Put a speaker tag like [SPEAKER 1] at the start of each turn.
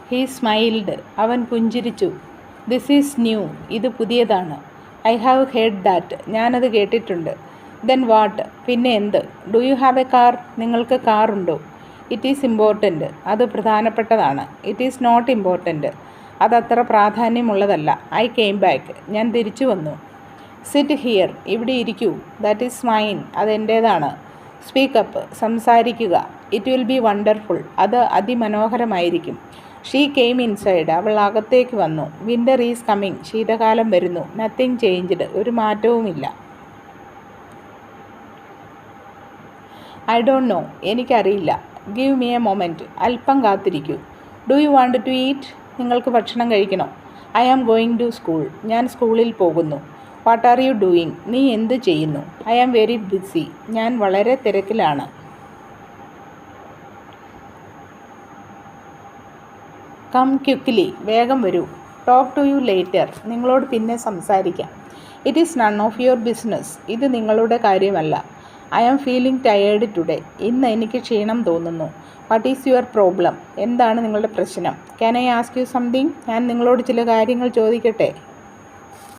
[SPEAKER 1] He smiled. അവൻ പുഞ്ചിരിച്ചു. This is new. ഇത് പുതിയതാണ്. I have heard that. ഞാനത് കേട്ടിട്ടുണ്ട്. Then what? പിന്നെ എന്ത്? Do you have a car? നിങ്ങൾക്ക് കാറുണ്ടോ? It is important. അത് പ്രധാനപ്പെട്ടതാണ്. It is not important. അതത്ര പ്രാധാന്യമുള്ളതല്ല. I came back. ഞാൻ തിരിച്ചു വന്നു. Sit here. ഇവിടെ ഇരിക്കൂ. That is mine. അതെൻ്റേതാണ്. Speak up. സംസാരിക്കുക. It will be wonderful. അത് അതിമനോഹരമായിരിക്കും. She came inside. അവൾ അകത്തേക്ക് വന്നു. Winter is coming. ശീതകാലം വരുന്നു. Nothing changed. ഒരു മാറ്റവുമില്ല. I don't know. എനിക്കറിയില്ല. Give me a moment. അല്പം കാത്തിരിക്കൂ. Do you want to eat? നിങ്ങൾക്ക് ഭക്ഷണം കഴിക്കണോ? I am going to school. ഞാൻ സ്കൂളിൽ പോകുന്നു. What are you doing? നീ എന്ത് ചെയ്യുന്നു? I am very busy. ഞാൻ വളരെ തിരക്കിലാണ്. Come quickly. വേഗം വരൂ. Talk to you later. നിങ്ങളോട് പിന്നെ സംസാരിക്കാം. It is none of your business. ഇത് നിങ്ങളുടെ കാര്യമല്ല. I am feeling tired today. ഇന്ന് എനിക്ക് ക്ഷീണം തോന്നുന്നു. What is your problem? എന്താണ് നിങ്ങളുടെ പ്രശ്നം? Can I ask you something? ഞാൻ നിങ്ങളോട് ചില കാര്യങ്ങൾ ചോദിക്കട്ടെ?